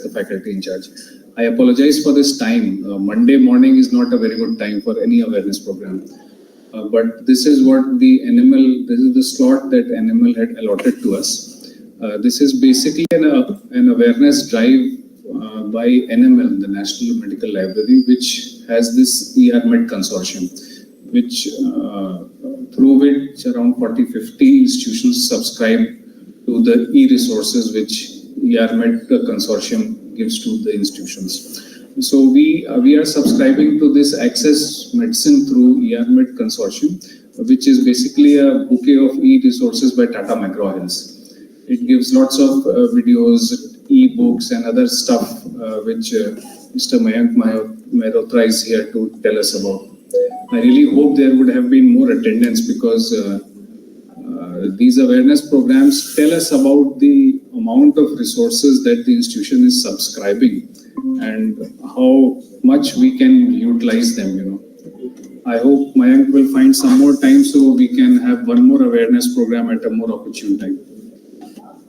the faculty in charge. I apologize for this time. Monday morning is not a very good time for any awareness program. But this is what this is the slot that NML had allotted to us. This is basically an awareness drive by NML, the National Medical Library, which has this ERMED consortium, which through which around 40-50 institutions subscribe to the e-resources which ERMED consortium gives to the institutions. So we are subscribing to this Access Medicine through ERMED consortium, which is basically a bouquet of e-resources by Tata McGraw-Hill. It gives lots of videos, e-books and other stuff which Mr. Mayank Mehrotra is here to tell us about. I really hope there would have been more attendance because these awareness programs tell us about the amount of resources that the institution is subscribing and how much we can utilize them, I hope Mayank will find some more time so we can have one more awareness program at a more opportune time.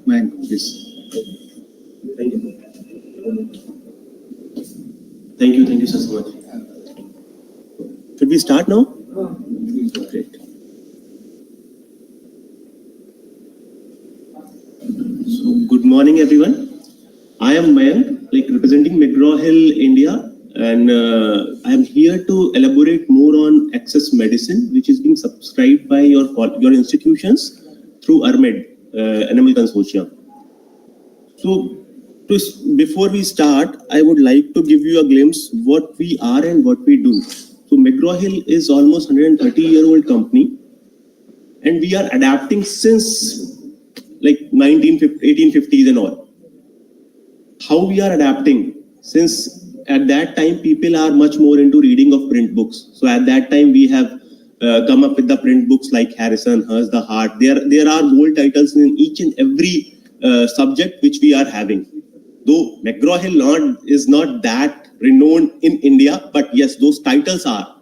Mayank, please. Thank you. Thank you so much. Should we start now? Great. So, good morning, everyone. I am Mayank, representing McGraw-Hill India, and I am here to elaborate more on Access Medicine, which is being subscribed by your institutions through ERMED, NML Consortium. So, before we start, I would like to give you a glimpse what we are and what we do. So, McGraw-Hill is almost 130-year-old company, and we are adapting since 1850s and all. How we are adapting? Since at that time, people are much more into reading of print books. So at that time, we have come up with the print books like Harrison, Hers, The Heart. There are bold titles in each and every subject which we are having. Though McGraw-Hill is not that renowned in India, but yes, those titles are.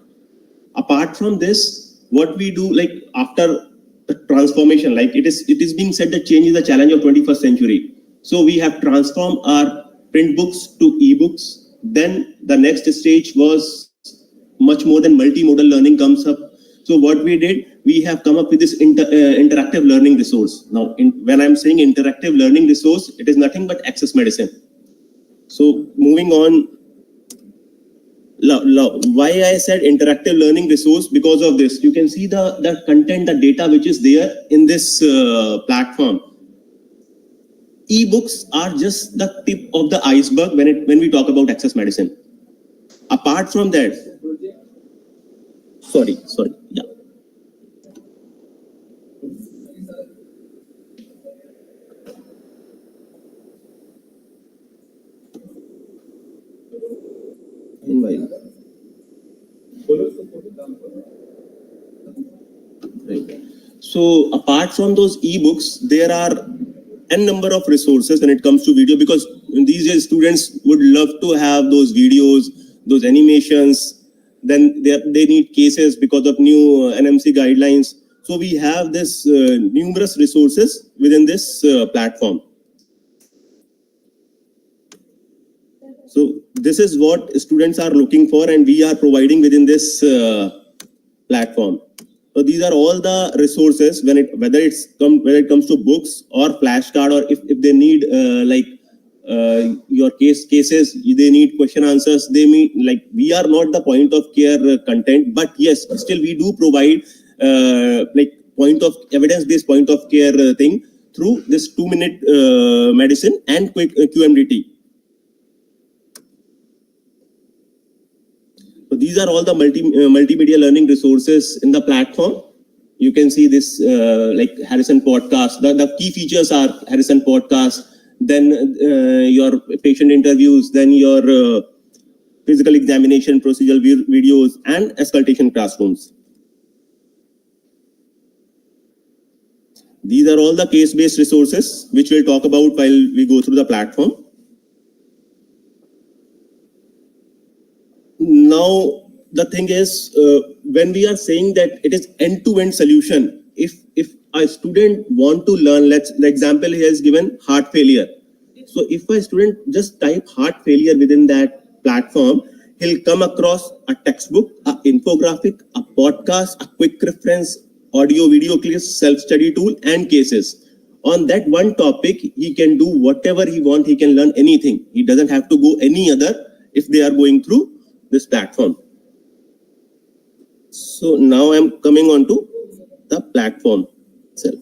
Apart from this, what we do after the transformation, it is being said that change is the challenge of 21st century. So we have transformed our print books to ebooks. Then the next stage was much more than multimodal learning comes up. So what we did, we have come up with this interactive learning resource. Now, when I'm saying interactive learning resource, it is nothing but Access Medicine. So moving on, why I said interactive learning resource, because of this. You can see the content, the data which is there in this platform. E-books are just the tip of the iceberg when we talk about Access Medicine. Apart from that, sorry, yeah. Right. So apart from those e-books, there are n number of resources when it comes to video, because these days students would love to have those videos, those animations. Then they need cases because of new NMC guidelines. So we have this numerous resources within this platform. So this is what students are looking for, and we are providing within this platform. So these are all the resources whether it comes to books or flashcard, or if they need your cases, they need question answers. They mean we are not the point of care content, but yes, still we do provide evidence-based point of care thing through this 2-minute medicine and quick QMDT. So these are all the multimedia learning resources in the platform. You can see this Harrison podcast. The key features are Harrison podcast, then your patient interviews, then your physical examination procedural videos, and auscultation classrooms. These are all the case-based resources which we'll talk about while we go through the platform. Now, the thing is, when we are saying that it is end-to-end solution, if a student want to learn, the example he has given, heart failure. So if a student just type heart failure within that platform, he'll come across a textbook, an infographic, a podcast, a quick reference, audio, video clips, self-study tool, and cases. On that one topic, he can do whatever he wants. He can learn anything. He doesn't have to go any other if they are going through this platform. So now I'm coming on to the platform itself.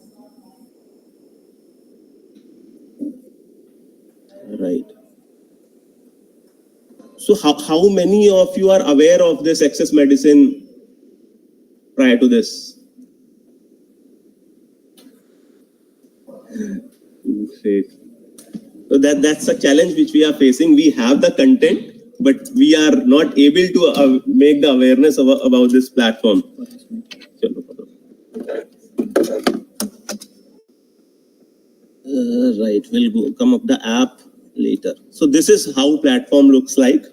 Right. So how many of you are aware of this Access Medicine prior to this? So that's a challenge which we are facing. We have the content, but we are not able to make the awareness about this platform. Right, we'll come up the app later. So this is how platform looks like.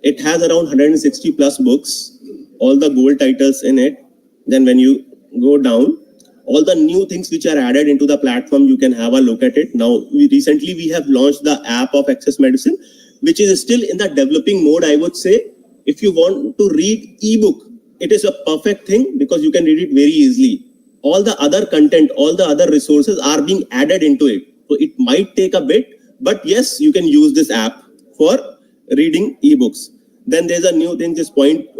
It has around 160 plus books, all the gold titles in it. Then when you go down, all the new things which are added into the platform, you can have a look at it. Now, recently we have launched the app of Access Medicine, which is still in the developing mode, I would say. If you want to read ebook, it is a perfect thing because you can read it very easily. All the other content, all the other resources are being added into it. So it might take a bit, but yes, you can use this app for reading ebooks. Then there's a new thing, this point of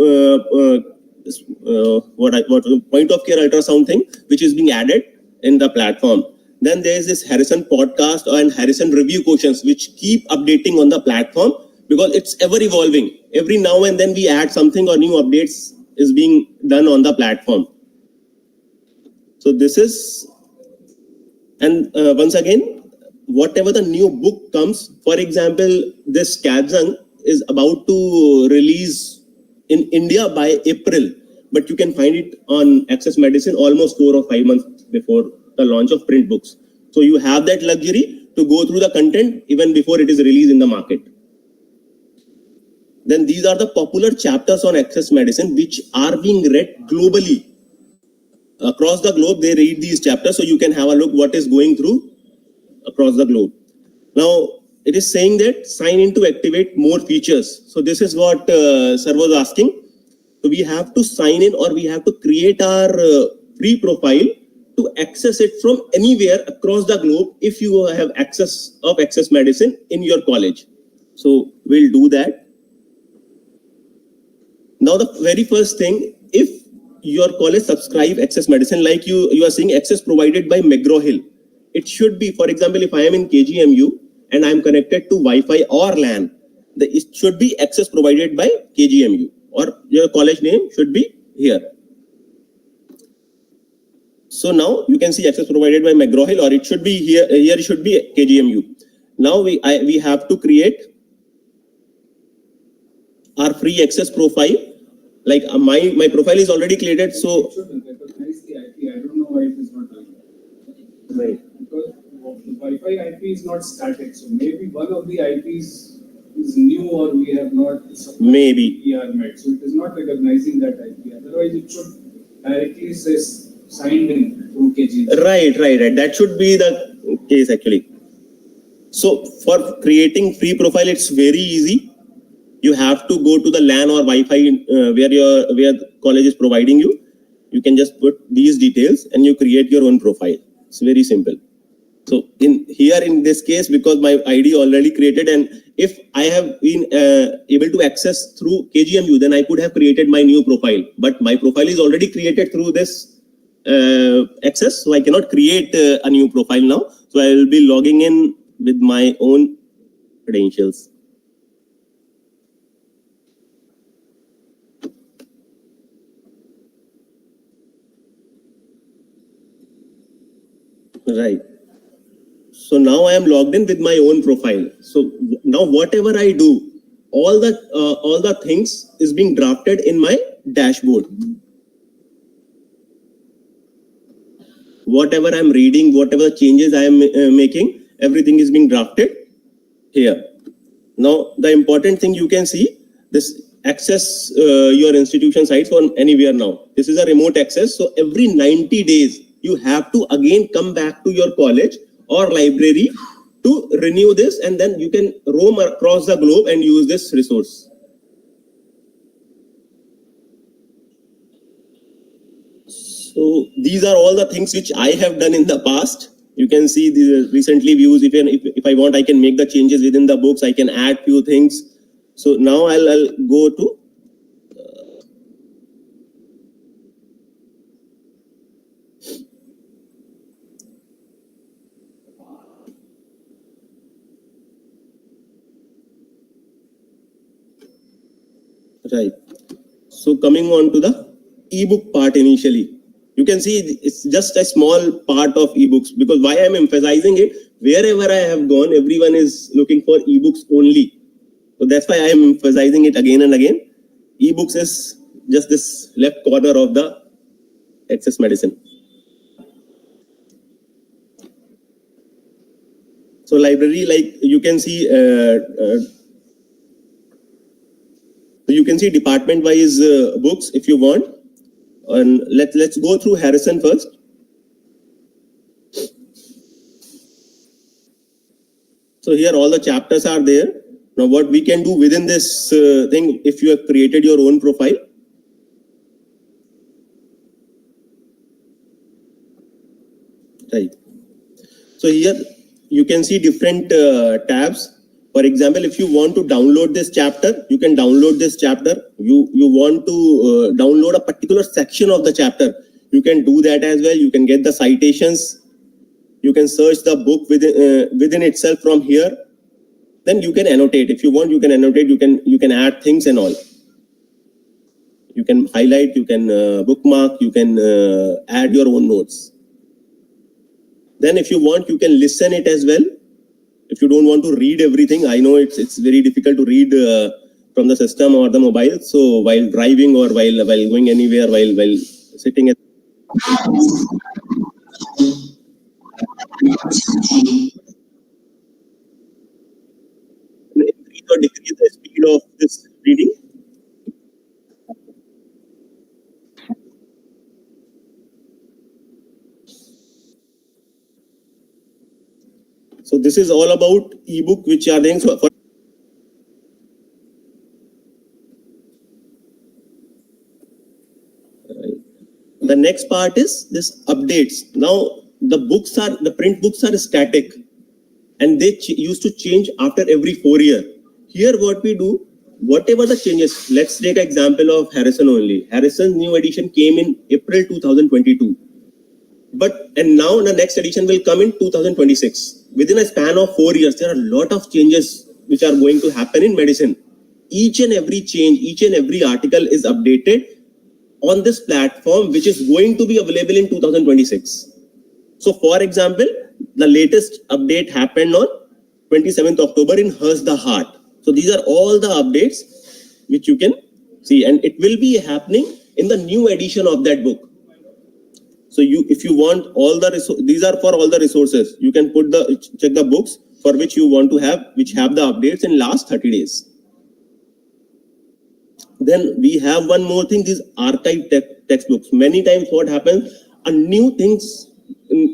care ultrasound thing, which is being added in the platform. Then there's this Harrison podcast and Harrison review questions, which keep updating on the platform because it's ever evolving. Every now and then we add something or new updates is being done on the platform. So this is, and once again, whatever the new book comes, for example, this Kazang is about to release in India by April, but you can find it on Access Medicine almost 4 or 5 months before the launch of print books. So you have that luxury to go through the content even before it is released in the market. Then these are the popular chapters on Access Medicine which are being read globally. Across the globe, they read these chapters, so you can have a look what is going through across the globe. Now, it is saying that sign in to activate more features. So this is what sir was asking. So we have to sign in or we have to create our free profile to access it from anywhere across the globe if you have access of Access Medicine in your college. So we'll do that. Now the very first thing, if your college subscribe Access Medicine, like you are saying access provided by McGraw-Hill, it should be, for example, if I am in KGMU and I am connected to Wi-Fi or LAN, it should be access provided by KGMU or your college name should be here. So now you can see access provided by McGraw-Hill or it should be here it should be KGMU. Now we have to create our free access profile. Like my profile is already created, so. It should recognize the IP. I don't know why it is not doing that. Right. Because the Wi-Fi IP is not static, so maybe one of the IPs is new or we have not. Maybe. Met, so it is not recognizing that IP. Otherwise, it should directly say signed in through KG. Right. That should be the case actually. So for creating free profile, it's very easy. You have to go to the LAN or Wi-Fi where college is providing you. You can just put these details and you create your own profile. It's very simple. So in this case, because my ID already created, and if I have been able to access through KGMU, then I could have created my new profile. But my profile is already created through this access, so I cannot create a new profile now. So I will be logging in with my own credentials. Right. So now I am logged in with my own profile. So now whatever I do, all the things is being drafted in my dashboard. Whatever I'm reading, whatever changes I am making, everything is being drafted here. Now the important thing you can see, this access your institution sites from anywhere now. This is a remote access. So every 90 days, you have to again come back to your college or library to renew this, and then you can roam across the globe and use this resource. So these are all the things which I have done in the past. You can see the recently views. If I want, I can make the changes within the books. I can add few things. So now I'll go to right. So coming on to the ebook part initially. You can see it's just a small part of ebooks, because why I'm emphasizing it, wherever I have gone, everyone is looking for ebooks only. So that's why I am emphasizing it again and again. Ebooks is just this left corner of the Access Medicine. So library, like you can see, department wise books if you want. And let's go through Harrison first. So here all the chapters are there. Now what we can do within this thing, if you have created your own profile. Right. So here you can see different tabs. For example, if you want to download this chapter, you can download this chapter. You want to download a particular section of the chapter, you can do that as well. You can get the citations. You can search the book within itself from here. Then you can annotate. If you want, you can annotate. You can add things and all. You can highlight. You can bookmark. You can add your own notes. Then if you want, you can listen it as well. If you don't want to read everything, I know it's very difficult to read from the system or the mobile. So while driving or while going anywhere, while sitting at increase or decrease the speed of this reading. So this is all about ebook, which are things for the next part is this updates. Now the print books are static, and they used to change after every 4 years. Here what we do, whatever the changes, let's take an example of Harrison only. Harrison's new edition came in April 2022. And now the next edition will come in 2026. Within a span of 4 years, there are a lot of changes which are going to happen in medicine. Each and every change, each and every article is updated on this platform, which is going to be available in 2026. So for example, the latest update happened on 27th October in Hers the Heart. So these are all the updates which you can see, and it will be happening in the new edition of that book. So if you want all the these are for all the resources. You can check the books for which you want to have, which have the updates in last 30 days. Then we have one more thing, these archive textbooks. Many times what happens, a new things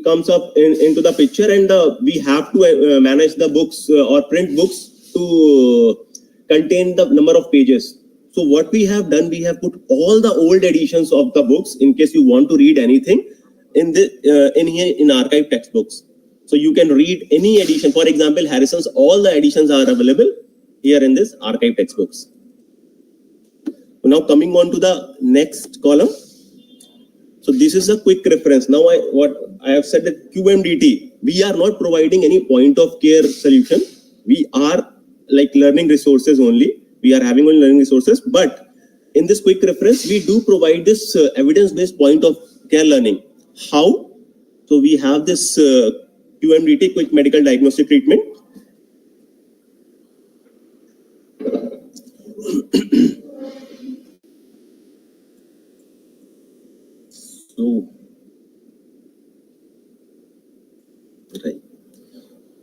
comes up into the picture, and we have to manage the books or print books to contain the number of pages. So what we have done, we have put all the old editions of the books in case you want to read anything in here in archive textbooks. So you can read any edition. For example, Harrison's, all the editions are available here in this archive textbooks. Now coming on to the next column. So this is a quick reference. Now what I have said that QMDT, we are not providing any point of care solution. We are like learning resources only. We are having only learning resources, but in this quick reference, we do provide this evidence-based point of care learning. How? So we have this QMDT, quick medical diagnostic treatment.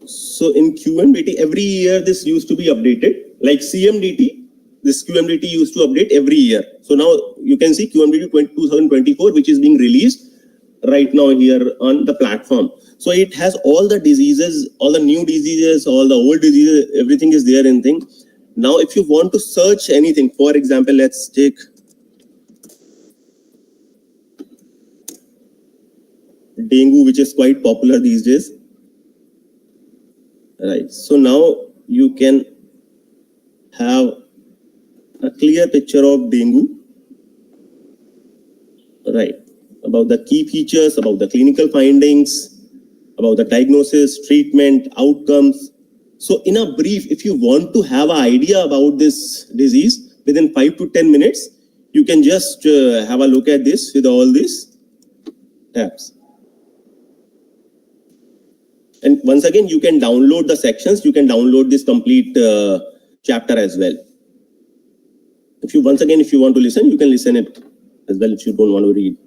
So in QMDT, every year this used to be updated. Like CMDT, this QMDT used to update every year. So now you can see QMDT 2024, which is being released. right now here on the platform. So it has all the diseases, all the new diseases, all the old diseases, everything is there in thing. Now, if you want to search anything, for example, let's take dengue, which is quite popular these days. Right. So now you can have a clear picture of dengue. Right. About the key features, about the clinical findings, about the diagnosis, treatment, outcomes. So in a brief, if you want to have an idea about this disease within 5 to 10 minutes, you can just have a look at this with all these tabs. And once again, you can download the sections. You can download this complete chapter as well. If you want to listen, you can listen it as well if you don't want to read.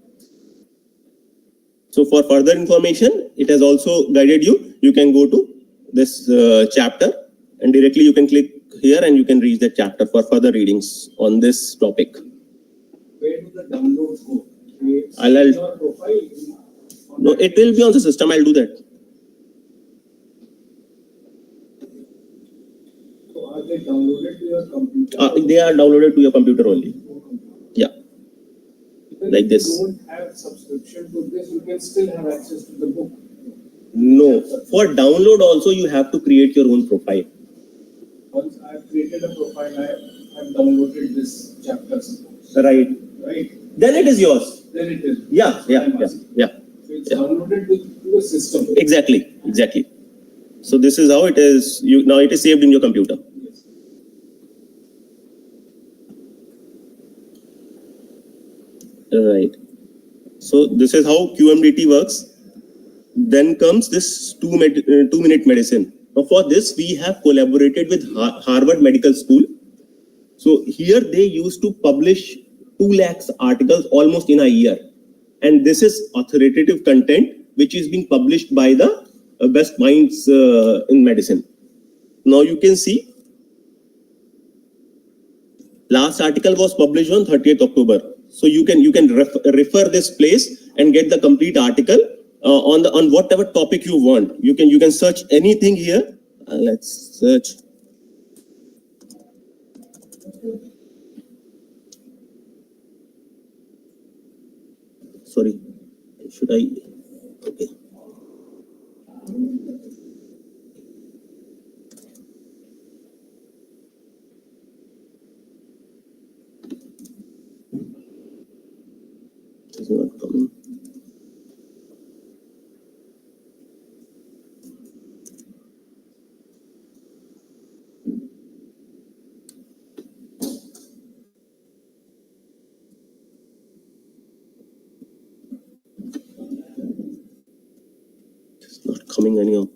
So for further information, it has also guided you. You can go to this chapter and directly you can click here and you can reach that chapter for further readings on this topic. Where do the downloads go? I'll Your profile? no, it will be on the system. I'll do that. So are they downloaded to your computer? They are downloaded to your computer only. Yeah. Even Like if this. you don't have subscription to this, you can still have access to the book. No, for download also you have to create your own profile. Once I've created a profile, I've downloaded this chapter, suppose. Right. Right? Then it is yours. Then it is. Yeah. So it's Yeah. downloaded to a system. Exactly. So this is how it is. Now it is saved in your computer. Yes. Right. So this is how QMDT works. Then comes this 2-minute medicine. Now for this, we have collaborated with Harvard Medical School. So here they used to publish 2 lakhs articles almost in a year. And this is authoritative content which is being published by the best minds in medicine. Now you can see last article was published on 30th October. So you can refer this place and get the complete article on whatever topic you want. You can search anything here. Let's search. Sorry, should I? Okay. It's not coming. It's not coming anyhow.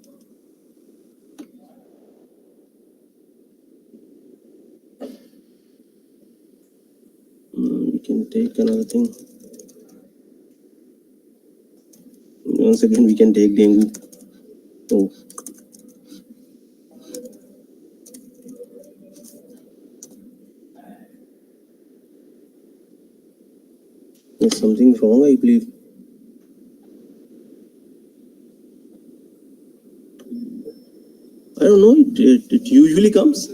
We can take another thing. Once again, we can take dengue. Oh. There's something wrong, I believe. I don't know, it usually comes.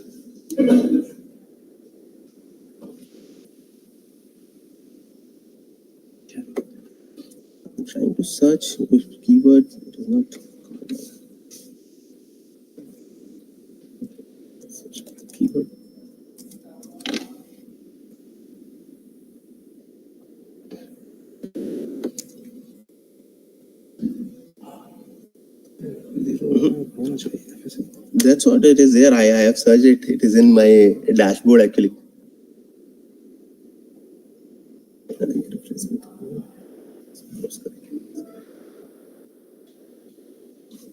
I'm trying to search with keywords, it is not coming. Search keyword. That's what it is there. I have searched it. It is in my dashboard actually.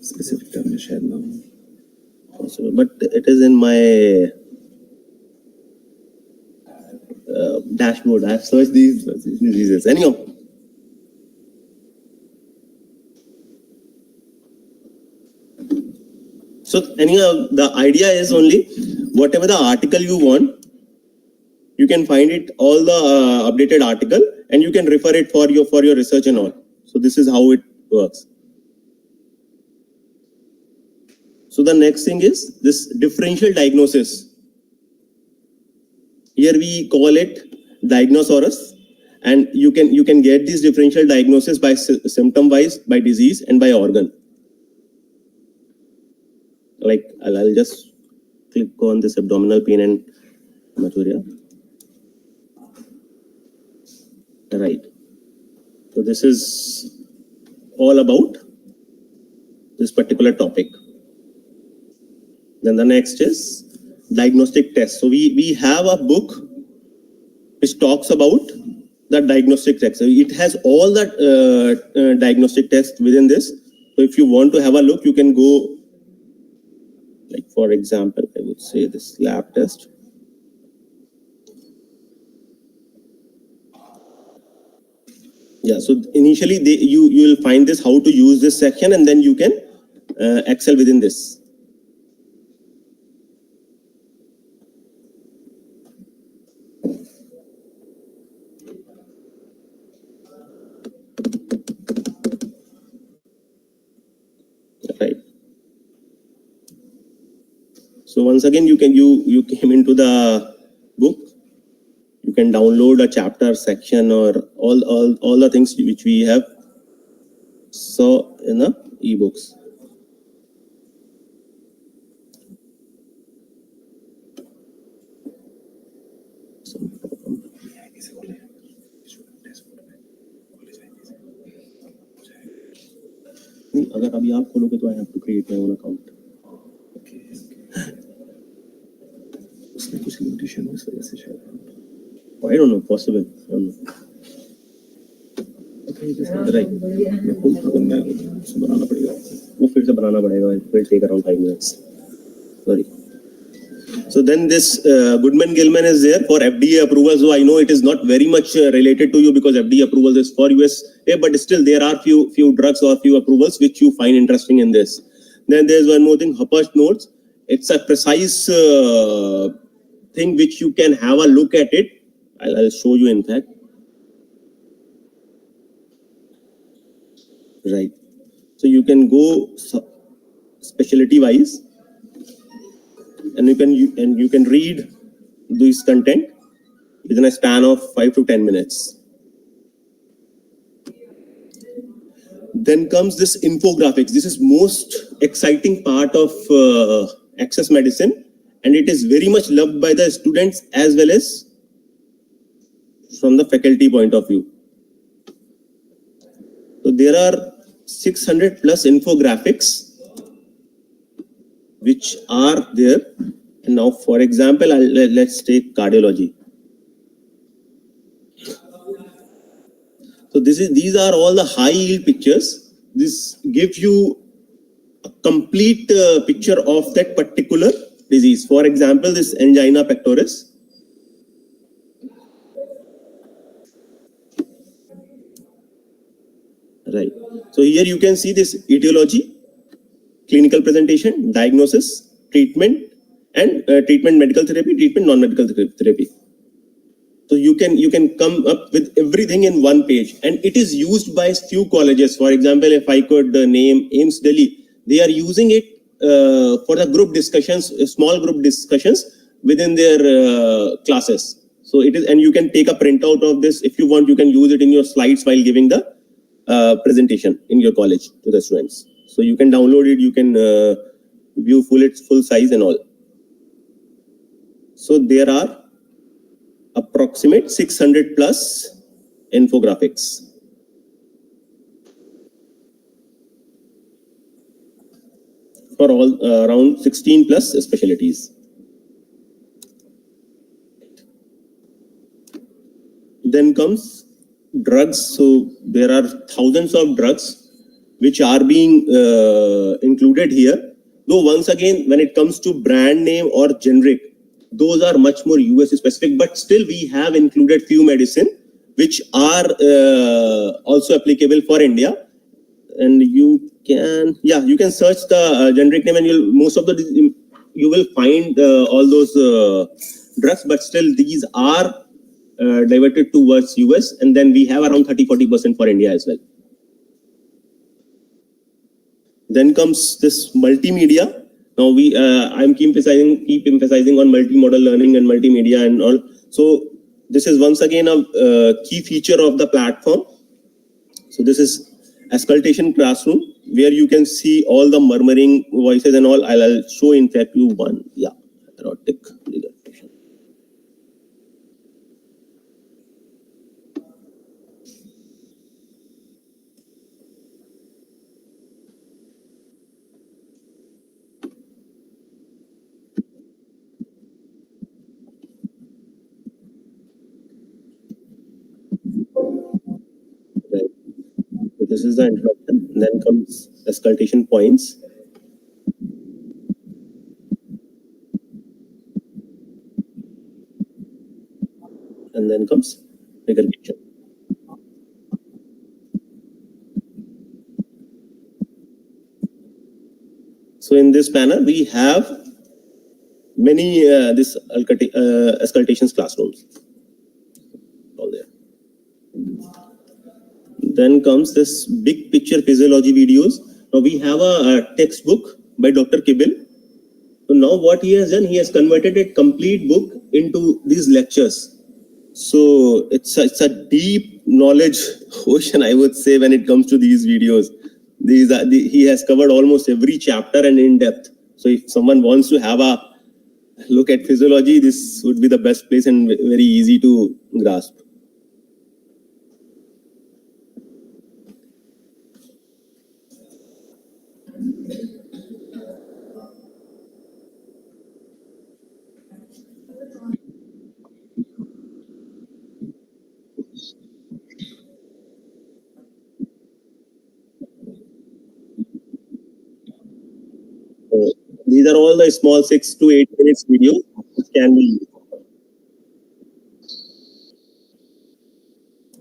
Specific term is shared now. But it is in my dashboard. I have searched these diseases. Anyhow. So anyhow, the idea is only whatever the article you want, you can find it all the updated article and you can refer it for your research and all. So this is how it works. So the next thing is this differential diagnosis. Here we call it Diagnosaurus, and you can get this differential diagnosis by symptom wise, by disease, and by organ. Like I'll just click on this abdominal pain and hematuria. Right. So this is all about this particular topic. Then the next is diagnostic test. So we have a book which talks about the diagnostic test. So it has all the diagnostic tests within this. So if you want to have a look, you can go, like for example, I would say this lab test. Yeah, so initially you will find this how to use this section, and then you can excel within this. Right. So once again, you came into the book. You can download a chapter, section, or all the things which we have saw in the ebooks. अगर अभी आप खोलोगे तो I have to create my own account. उसमें कुछ limitation हो इस वजह से शायद. I don't know, possible. I don't know. Right. वो फिर से बनाना पड़ेगा. It will take around 5 minutes. Sorry. So then this Goodman-Gilman is there for FDA approval. So I know it is not very much related to you because FDA approval is for USA, but still there are few drugs or few approvals which you find interesting in this. Then there's one more thing, Hopper's notes. It's a precise thing which you can have a look at it. I'll show you in fact. Right. So you can go specialty wise. And you can read this content within a span of 5 to 10 minutes. Then comes this infographics. This is most exciting part of access medicine, and it is very much loved by the students as well as from the faculty point of view. So there are 600 plus infographics which are there. And now, for example, let's take cardiology. So these are all the high yield pictures. This gives you a complete picture of that particular disease. For example, this angina pectoris. Right. So here you can see this etiology, clinical presentation, diagnosis, treatment, and treatment medical therapy, treatment non-medical therapy. So you can come up with everything in one page, and it is used by few colleges. For example, if I could name AIMS Delhi, they are using it for the group discussions, small group discussions within their classes. So it is, and you can take a printout of this if you want. You can use it in your slides while giving the presentation in your college to the students. So you can download it, you can view its full size and all. So there are approximate 600 plus infographics. For all around 16 plus specialties. Then comes drugs. So there are thousands of drugs which are being included here. Though once again, when it comes to brand name or generic, those are much more US specific, but still we have included few medicine which are also applicable for India. And you can search the generic name, and you will find all those drugs, but still these are diverted towards US, and then we have around 30-40% for India as well. Then comes this multimedia. Now I'm keep emphasizing on multimodal learning and multimedia and all. So this is once again a key feature of the platform. So this is Auscultation Classroom, where you can see all the murmuring voices and all. I'll show in fact you one. Yeah, erotic. Right. So this is the introduction. Then comes auscultation points. And then comes bigger picture. So in this panel, we have many auscultations classrooms. All there. Then comes this big picture physiology videos. Now we have a textbook by Dr. Kibble. So now what he has done, he has converted a complete book into these lectures. So it's a deep knowledge ocean, I would say, when it comes to these videos. He has covered almost every chapter and in depth. So if someone wants to have a look at physiology, this would be the best place and very easy to grasp. So these are all the small 6 to 8 minutes videos which can be used.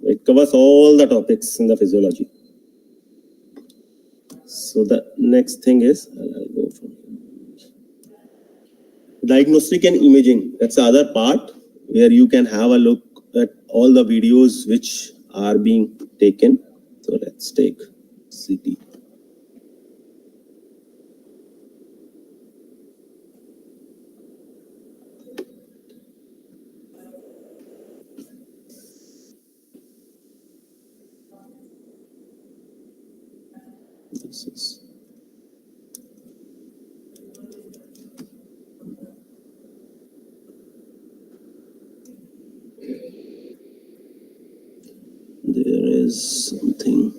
It covers all the topics in the physiology. So the next thing is, I'll go from diagnostic and imaging. That's the other part where you can have a look at all the videos which are being taken. So let's take CT. This is there is something.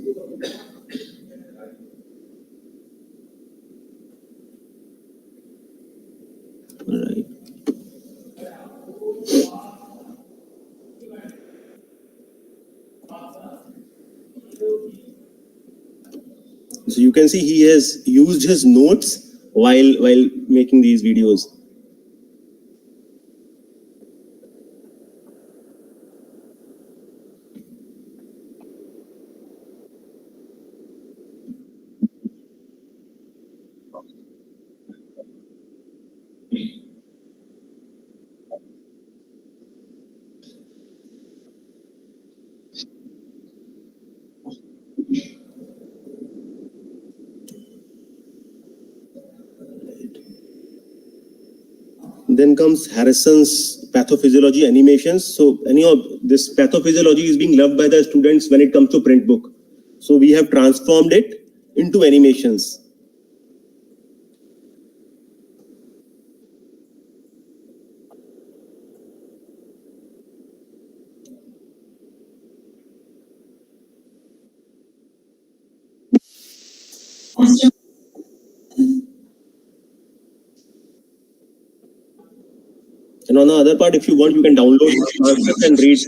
All right. So you can see he has used his notes while making these videos. Then comes Harrison's pathophysiology animations. So any of this pathophysiology is being loved by the students when it comes to print book. So we have transformed it into animations. And on the other part, if you want, you can download it and read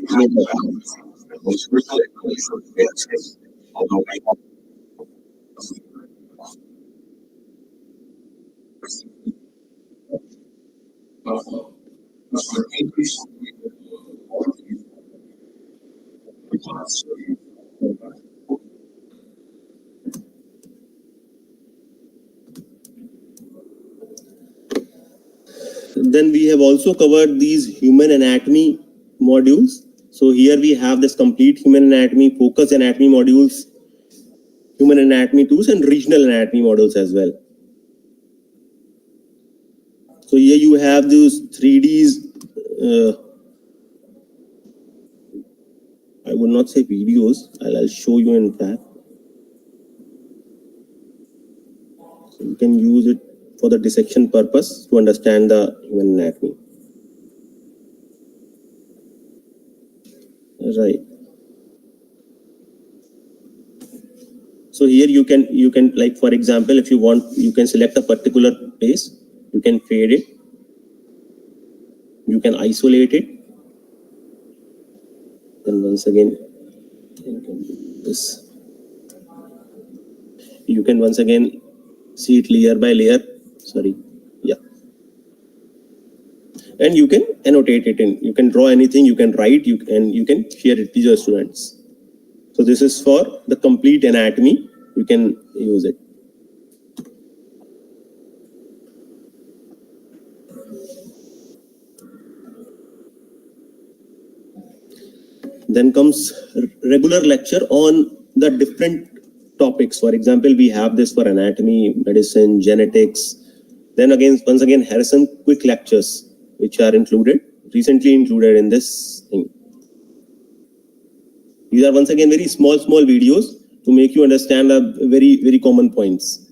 Then we have also covered these human anatomy modules. So here we have this complete human anatomy, focus anatomy modules, human anatomy tools and regional anatomy models as well. So here you have those 3Ds, I would not say videos, I'll show you in that. So you can use it for the dissection purpose to understand the human anatomy. Right. So here you can like, for example, if you want, you can select a particular place, you can fade it, you can isolate it, then once again you can do this. You can once again see it layer by layer. Sorry, yeah. And you can annotate it in. You can draw anything, you can write, you can share it with your students. So this is for the complete anatomy. You can use it. Then comes regular lecture on the different topics. For example, we have this for anatomy, medicine, genetics. Then again, once again, Harrison quick lectures, which are recently included in this thing. These are once again very small videos to make you understand very common points.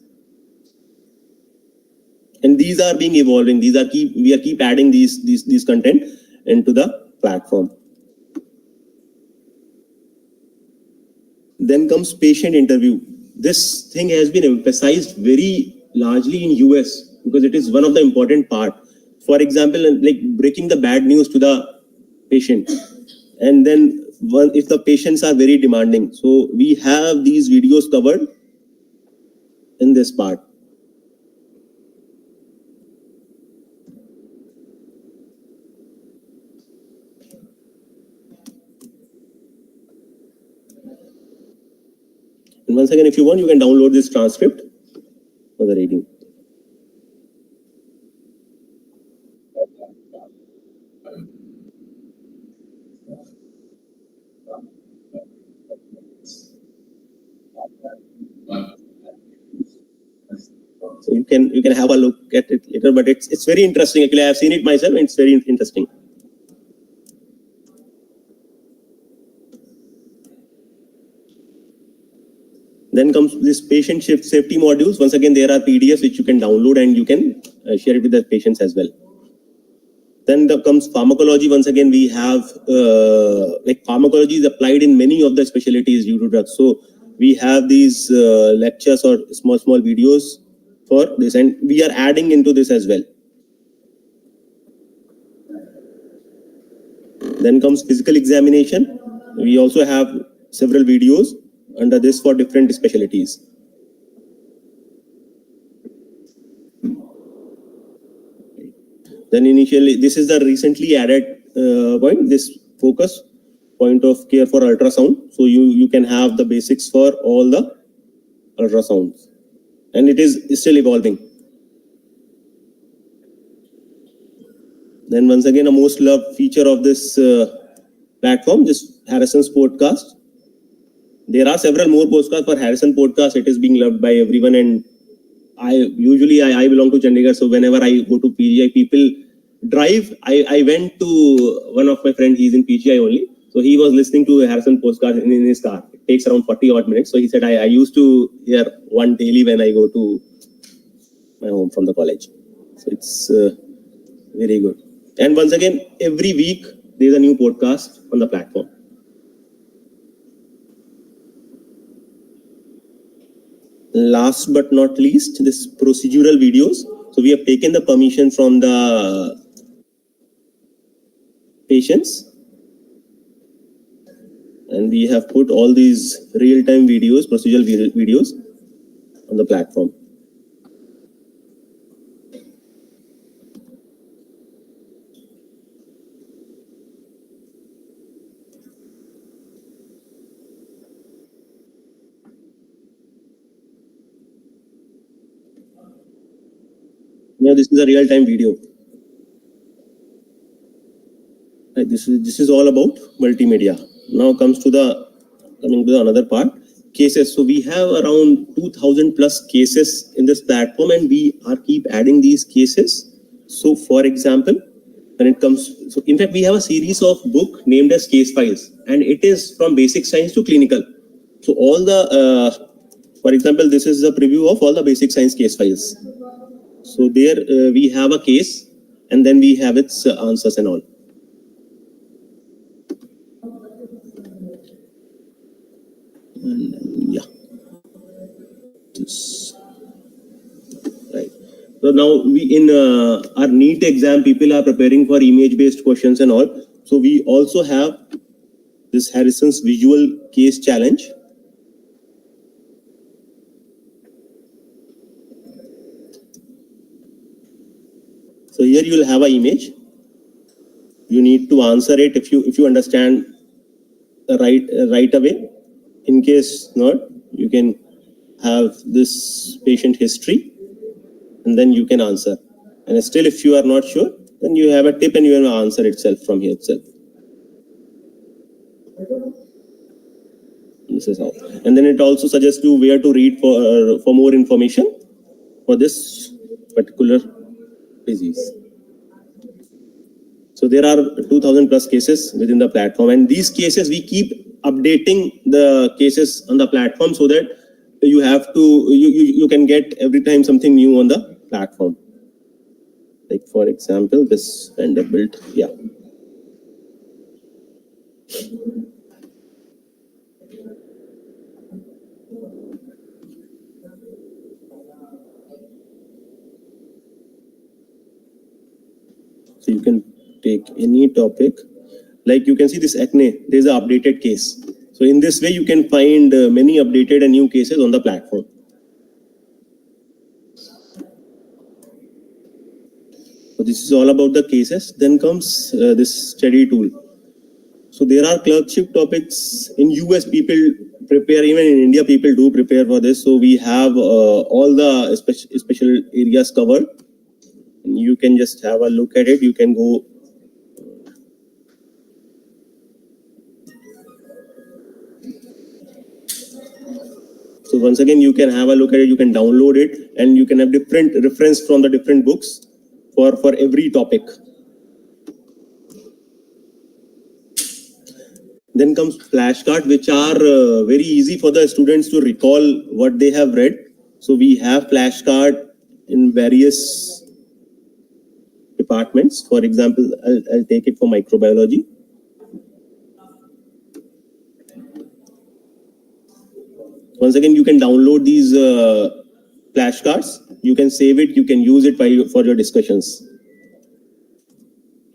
And these are being evolving. We are keep adding these content into the platform. Then comes patient interview. This thing has been emphasized very largely in US because it is one of the important part. For example, like breaking the bad news to the patient. And then if the patients are very demanding. So we have these videos covered in this part. And once again, if you want, you can download this transcript for the reading. So you can have a look at it later, but it's very interesting. Actually, I have seen it myself, and it's very interesting. Then comes this patient safety modules. Once again, there are PDFs which you can download and you can share it with the patients as well. Then comes pharmacology. Once again, we have like pharmacology is applied in many of the specialties due to drugs. So we have these lectures or small videos for this, and we are adding into this as well. Then comes physical examination. We also have several videos under this for different specialties. Then initially, this is the recently added point, this focus point of care for ultrasound. So you can have the basics for all the ultrasounds, and it is still evolving. Then once again, a most loved feature of this platform, this Harrison's podcast. There are several more podcasts for Harrison podcast. It is being loved by everyone, and I belong to Chandigarh, so whenever I go to PGI, people drive. I went to one of my friends, he's in PGI only, so he was listening to Harrison podcast in his car. It takes around 40 odd minutes. So he said, I used to hear one daily when I go to my home from the college. So it's very good. And once again, every week there's a new podcast on the platform. Last but not least, this procedural videos. So we have taken the permission from the patients, and we have put all these real-time videos, procedural videos on the platform. Now this is a real-time video. This is all about multimedia. Now coming to another part, cases. So we have around 2000 plus cases in this platform, and we are keep adding these cases. So for example, when it comes, so in fact, we have a series of book named as case files, and it is from basic science to clinical. So all the, for example, this is a preview of all the basic science case files. So there we have a case, and then we have its answers and all. And, yeah. This. Right. So now we in our NEET exam, people are preparing for image-based questions and all. So we also have this Harrison's visual case challenge. So here you will have an image. You need to answer it if you understand right away. In case not, you can have this patient history, and then you can answer. And still, if you are not sure, then you have a tip and you will answer itself from here itself. This is how. And then it also suggests you where to read for more information for this particular disease. So there are 2000 plus cases within the platform, and these cases we keep updating the cases on the platform so that you have to you can get every time something new on the platform. Like for example, this Vanderbilt, yeah. So you can take any topic, like you can see this acne, there's an updated case. So in this way, you can find many updated and new cases on the platform. So this is all about the cases. Then comes this study tool. So there are clerkship topics in US. People prepare, even in India, people do prepare for this. So we have all the special areas covered. And you can just have a look at it. You can go. So once again, you can have a look at it. You can download it, and you can have different reference from the different books for every topic. Then comes flashcards, which are very easy for the students to recall what they have read. So we have flashcard in various departments. For example, I'll take it for microbiology. Once again, you can download these flashcards. You can save it. You can use it for your discussions.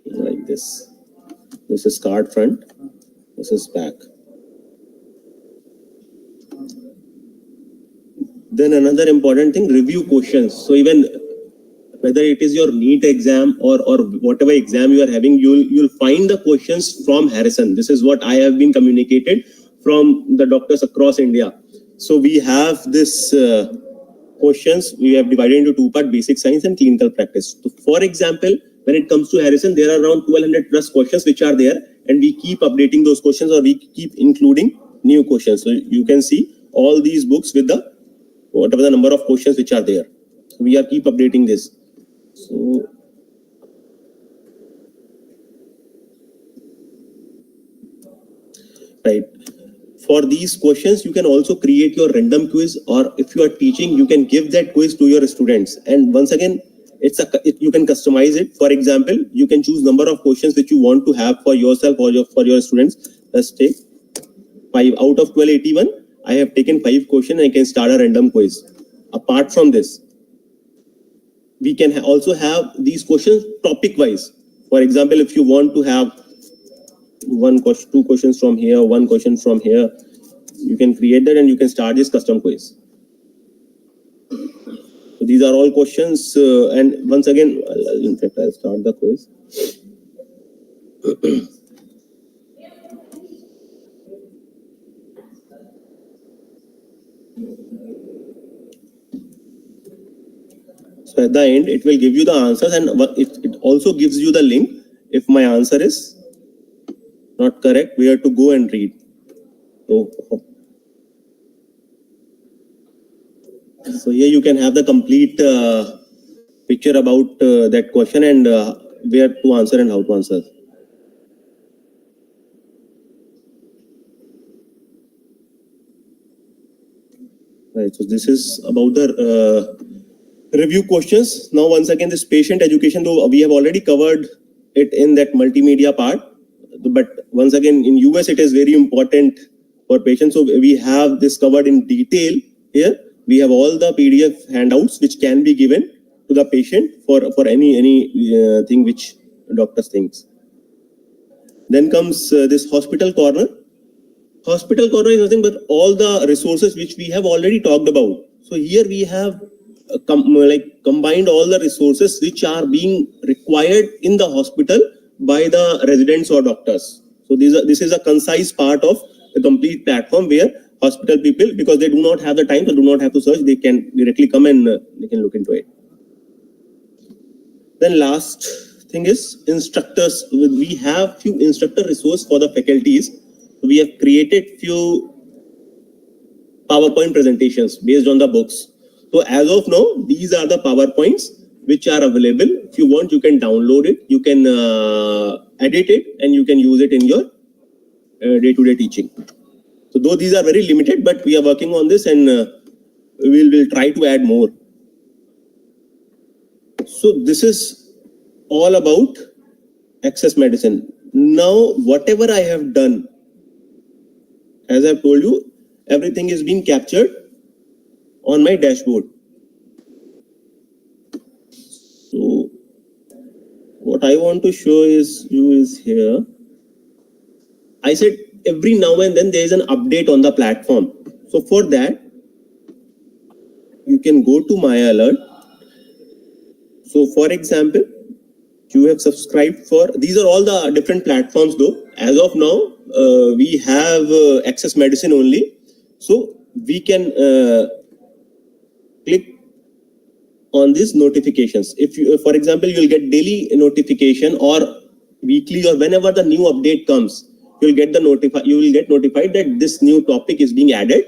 Like this. This is card front. This is back. Then another important thing, review questions. So even whether it is your NEET exam or whatever exam you are having, you'll find the questions from Harrison. This is what I have been communicated from the doctors across India. So we have this questions, we have divided into two parts, basic science and clinical practice. So for example, when it comes to Harrison, there are around 1200 plus questions which are there, and we keep updating those questions, or we keep including new questions. So you can see all these books with the whatever the number of questions which are there. So we are keep updating this. So right. For these questions, you can also create your random quiz, or if you are teaching, you can give that quiz to your students. And once again, you can customize it. For example, you can choose number of questions which you want to have for yourself or for your students. Let's take 5 out of 1281. I have taken 5 questions. I can start a random quiz. Apart from this, we can also have these questions topic wise. For example, if you want to have 2 questions from here, 1 question from here, you can create that and you can start this custom quiz. So these are all questions, and once again, in fact, I'll start the quiz. So at the end, it will give you the answers, and it also gives you the link if my answer is not correct, where to go and read. So So here you can have the complete picture about that question and where to answer and how to answer. Right, so this is about the review questions. Now, once again, this patient education, though we have already covered it in that multimedia part, but once again, in US, it is very important for patients. So we have this covered in detail here. We have all the PDF handouts which can be given to the patient for any thing which doctors thinks. Then comes this hospital corner. Hospital corner is nothing but all the resources which we have already talked about. So here we have combined all the resources which are being required in the hospital by the residents or doctors. So this is a concise part of the complete platform where hospital people, because they do not have the time, they do not have to search, they can directly come and they can look into it. Then last thing is instructors. We have few instructor resource for the faculties. We have created few PowerPoint presentations based on the books. So as of now, these are the PowerPoints which are available. If you want, you can download it, you can edit it, and you can use it in your day-to-day teaching. So though these are very limited, but we are working on this and we will try to add more. So this is all about access medicine. Now, whatever I have done, as I've told you, everything is being captured on my dashboard. So what I want to show you is here. I said every now and then there is an update on the platform. So for that, you can go to My Alert. So for example, you have subscribed for, these are all the different platforms though. As of now, we have Access Medicine only. So we can click on these notifications. If you, for example, you will get daily notification or weekly or whenever the new update comes, you will get notified that this new topic is being added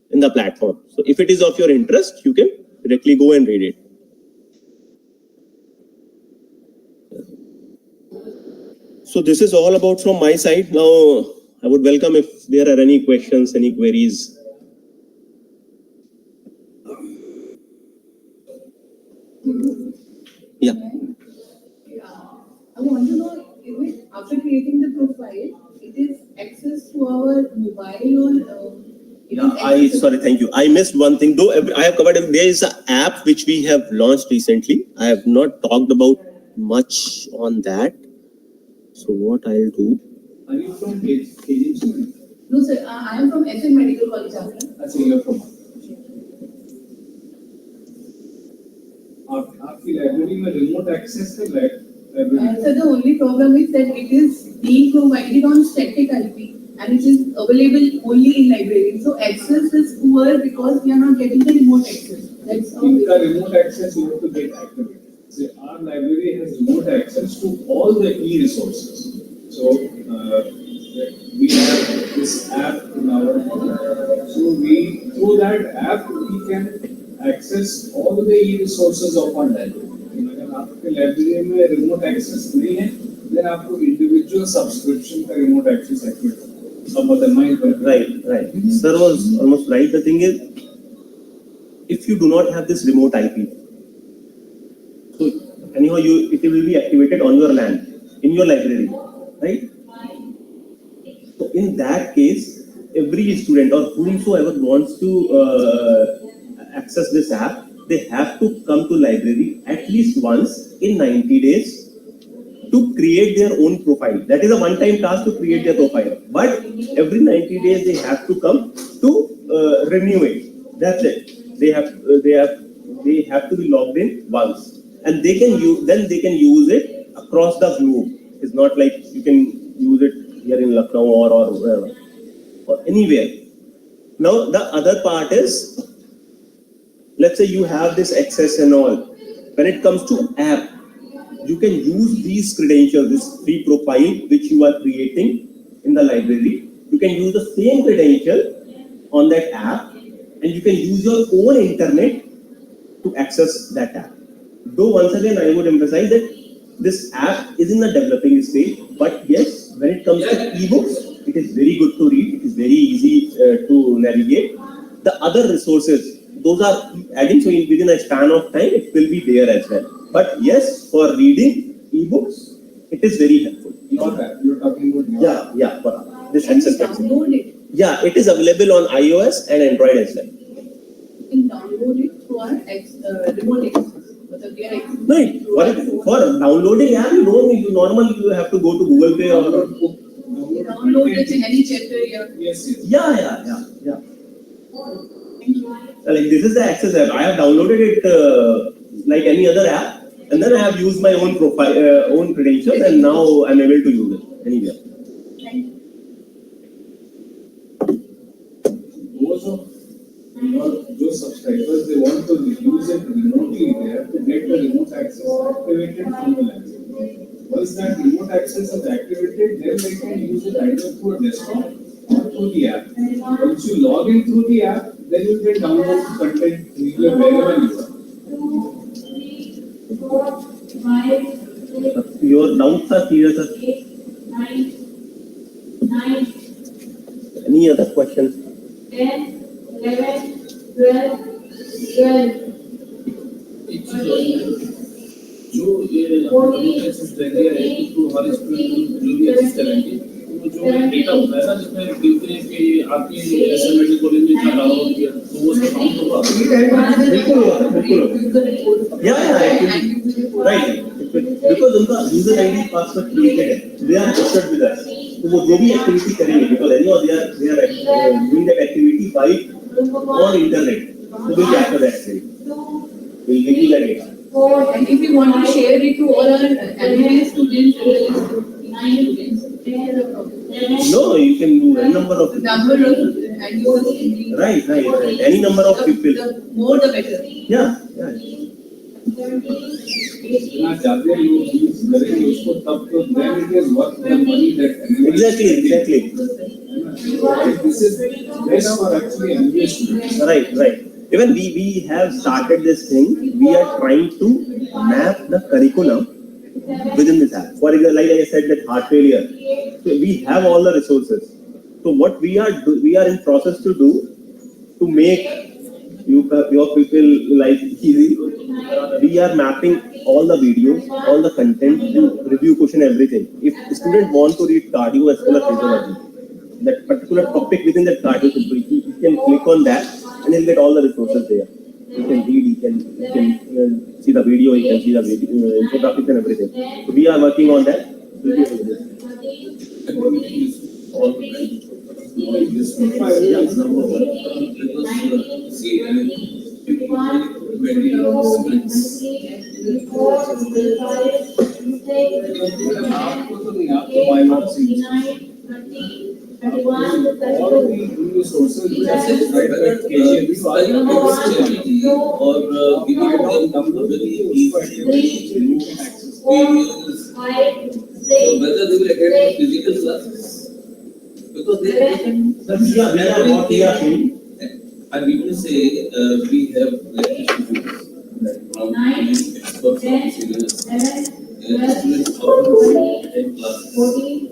in the platform. So if it is of your interest, you can directly go and read it. So this is all about from my side. Now, I would welcome if there are any questions, any queries. Yeah. I want to know, is it after creating the profile, it is access to our mobile or Sorry, thank you. I missed one thing though. I have covered. There is an app which we have launched recently. I have not talked about much on that. So what I'll do. Are you from KGMU? No, sir. I am from SM Medical College. That's where you're from. आपकी library में remote access है library? So the only problem is that it is being provided on static IP and it is available only in library. So access is poor because we are not getting the remote access. That's how In the remote access you have to get activated. So our library has remote access to all the e-resources. So we have this app in our so through that app we can access all the e-resources of our library. अगर आपके library में remote access नहीं है, then आपको individual subscription का remote access activate करना. Some other mind. Right. Sir was almost right. The thing is, if you do not have this remote IP, so anyhow it will be activated on your LAN in your library, right? So in that case, every student or whomsoever wants to access this app, they have to come to library at least once in 90 days to create their own profile. That is a one-time task to create their profile. But every 90 days they have to come to renew it. That's it. They have to be logged in once, and they can use it across the globe. It's not like you can use it here in Lucknow or wherever or anywhere. Now the other part is, let's say you have this access and all. When it comes to app, you can use these credentials, this free profile which you are creating in the library. You can use the same credential on that app and you can use your own internet to access that app. Though once again, I would emphasize that this app is in the developing stage, but yes, when it comes to ebooks, it is very good to read, it is very easy to navigate. The other resources, those are adding, so within a span of time, it will be there as well. But yes, for reading ebooks, it is very helpful. Not that, you're talking about. Yeah, for this Can you access. download it? Yeah, it is available on iOS and Android as well. You can download it through our remote access. But we are No, for downloading app, you don't need, normally you have to go to Google Play or. download it in any chapter here. Yes, yes. Yeah. Thank you. Like this is the access app. I have downloaded it like any other app, and then I have used my own profile, own credentials, and now I'm able to use it anywhere. Thank you. Most of those subscribers, they want to use it remotely there to get the remote access activated from the laptop. Once that remote access is activated, then they can use it either through a desktop or through the app. Once you log in through the app, then you can download content anywhere, wherever you are. Your doubts are clear, sir. Any other questions? 10, 11, 12, 12. जो ये access देंगे तो हमारे student जो भी access करेंगे तो जो डेटा होता है ना जिसमें देखते हैं कि आपके एसएमएटी कॉलेज में क्या डाउनलोड किया तो वो सब काउंट होगा बिल्कुल Yeah, right. Because उनका user ID password created है, they are registered with us. तो वो जो भी activity करेंगे, because anyhow they are doing that activity by on internet. So we capture that activity. We'll give you that data. And if you want to share it to all our MBA students, students, No, you can do a number of number of and you will right. Any number of people. The more the better. Yeah. ना जाते लोग use करेंगे उसको तब तो then it is worth the money that Exactly. this is best for actually MBA students. Right. Even we have started this thing. We are trying to map the curriculum within this app. For example, like I said, that heart failure. So we have all the resources. So what we are in process to do to make your people life easy. We are mapping all the videos, all the content, and review question everything. If a student want to read cardiovascular physiology, that particular topic within that cardiovascular, he can click on that and he'll get all the resources there. He can read, he can see the video, he can see the video, infographics and everything. So we are working on that. We'll be able to do this. all the time. This is number one because see, very students. आपको तो नहीं आपको why not see all the resources which are subscribed at KGMU are or giving them very easy videos. So whether they will attend physical classes because they can. What we are saying. I mean to say we have lecture studios from experts from seniors and students of 10 classes.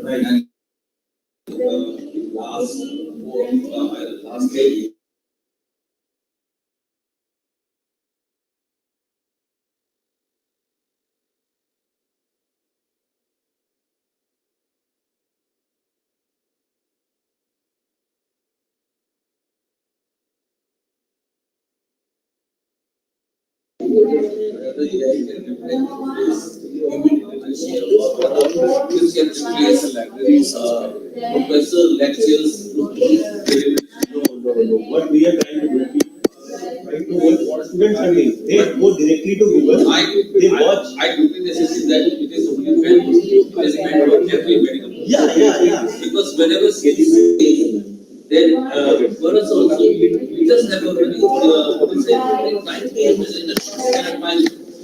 Right. And last day. Professor lectures. No. What we are trying to do, trying to work what students are doing. They go directly to Google. They watch. I totally necessary that it is only meant for every medical. Yeah. Because whenever then for us also we just have a very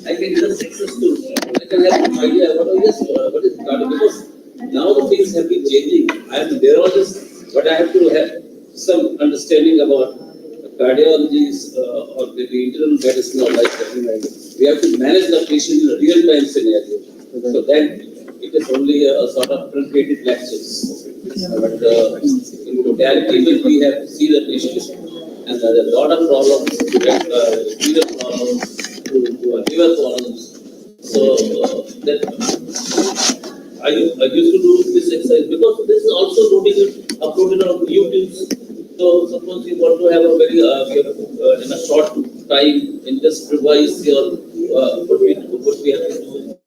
I can just access to I can have an idea what is data because now the things have been changing and there are just but I have to have some understanding about cardiology or the internal medicine or like that. We have to manage the patient in a real-time scenario. So then it is only a sort of truncated lectures. But in totality, when we have to see the patient, and there are a lot of problems, renal problems, to liver problems. So that I used to do this exercise because this is also uploaded on YouTube. So suppose you want to have a very in a short time and just revise your what we have to do.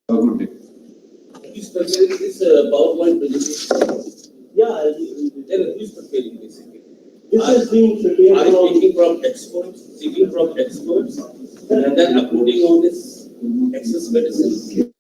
Have a good day. Who's preparing this PowerPoint presentation? Yeah, Then who is preparing basically? this has been prepared Are you from. taking from experts, seeking from experts, and then uploading on this access medicine?